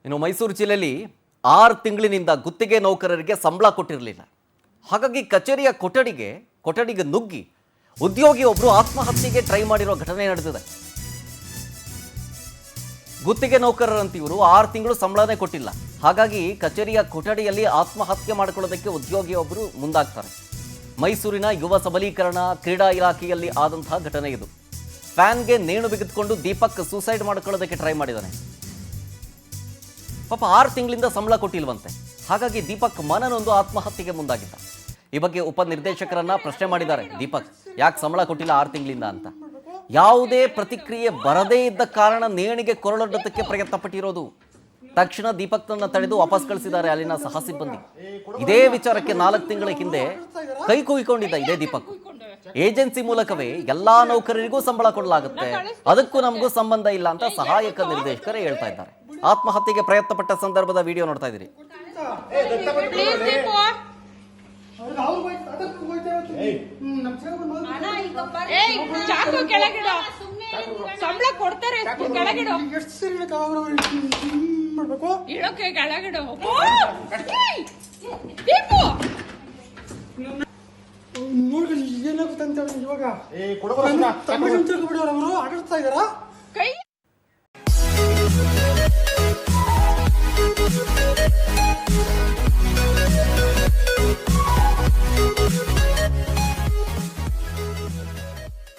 ಇನ್ನು ಮೈಸೂರು ಜಿಲ್ಲೆಯಲ್ಲಿ 6 ತಿಂಗಳಿನಿಂದ ಗುತ್ತಿಗೆ ನೌಕರರಿಗೆ ಸಂಬಳ ಕೊಟ್ಟಿರಲಿಲ್ಲ. ಹಾಗಾಗಿ ಕಚೇರಿಯ ಕೊಠಡಿಗೆ ನುಗ್ಗಿ ಉದ್ಯೋಗಿ ಒಬ್ಬರು ಆತ್ಮಹತ್ಯೆಗೆ ಟ್ರೈ ಮಾಡಿರೋ ಘಟನೆ ನಡೆದಿದೆ. ಗುತ್ತಿಗೆ ನೌಕರರಂತೆ ಇವರು 6 ತಿಂಗಳು ಸಂಬಳನೇ ಕೊಟ್ಟಿಲ್ಲ. ಹಾಗಾಗಿ ಕಚೇರಿಯ ಕೊಠಡಿಯಲ್ಲಿ ಆತ್ಮಹತ್ಯೆ ಮಾಡಿಕೊಳ್ಳೋದಕ್ಕೆ ಉದ್ಯೋಗಿ ಒಬ್ಬರು ಮುಂದಾಗ್ತಾರೆ. ಮೈಸೂರಿನ ಯುವ ಸಬಲೀಕರಣ ಕ್ರೀಡಾ ಇಲಾಖೆಯಲ್ಲಿ ಆದಂತಹ ಘಟನೆ ಇದು. ಫ್ಯಾನ್ಗೆ ನೇಣು ಬಿಗಿದುಕೊಂಡು ದೀಪಕ್ ಸೂಸೈಡ್ ಮಾಡಿಕೊಳ್ಳೋದಕ್ಕೆ ಟ್ರೈ ಮಾಡಿದ್ದಾನೆ. ಪಾಪ 6 ತಿಂಗಳಿಂದ ಸಂಬಳ ಕೊಟ್ಟಿಲ್ವಂತೆ. ಹಾಗಾಗಿ ದೀಪಕ್ ಮನನೊಂದು ಆತ್ಮಹತ್ಯೆಗೆ ಮುಂದಾಗಿದ್ದ. ಈ ಬಗ್ಗೆ ಉಪನಿರ್ದೇಶಕರನ್ನ ಪ್ರಶ್ನೆ ಮಾಡಿದ್ದಾರೆ. ದೀಪಕ್ ಯಾಕೆ ಸಂಬಳ ಕೊಟ್ಟಿಲ್ಲ 6 ತಿಂಗಳಿಂದ ಅಂತ. ಯಾವುದೇ ಪ್ರತಿಕ್ರಿಯೆ ಬರದೇ ಇದ್ದ ಕಾರಣ ನೇಣಿಗೆ ಕೊರಳೊಡ್ಡೋದಕ್ಕೆ ಪ್ರಯತ್ನ ಪಟ್ಟಿರೋದು. ತಕ್ಷಣ ದೀಪಕ್ನನ್ನ ತಡೆದು ವಾಪಸ್ ಕಳಿಸಿದ್ದಾರೆ ಅಲ್ಲಿನ ಸಹ ಸಿಬ್ಬಂದಿ. ಇದೇ ವಿಚಾರಕ್ಕೆ 4 ತಿಂಗಳ ಹಿಂದೆ ಕೈ ಕೂಗಿಕೊಂಡಿದ್ದ ಇದೇ ದೀಪಕ್. ಏಜೆನ್ಸಿ ಮೂಲಕವೇ ಎಲ್ಲಾ ನೌಕರರಿಗೂ ಸಂಬಳ ಕೊಡಲಾಗುತ್ತೆ, ಅದಕ್ಕೂ ನಮಗೂ ಸಂಬಂಧ ಇಲ್ಲ ಅಂತ ಸಹಾಯಕ ನಿರ್ದೇಶಕರೇ ಹೇಳ್ತಾ ಇದ್ದಾರೆ. ಆತ್ಮಹತ್ಯೆಗೆ ಪ್ರಯತ್ನ ಪಟ್ಟ ಸಂದರ್ಭದ ವಿಡಿಯೋ ನೋಡ್ತಾ ಇದ್ದೀರಿ. ಸಂಬಳ ಕೊಡ್ತಾರೆ ಕೆಳಗಿಡು ನೋಡಿ ಏನಾಗುತ್ತೆ ಅಂತ ಇವಾಗ ಅವರು ಆಡಿಸ್ತಾ ಇದಾರ.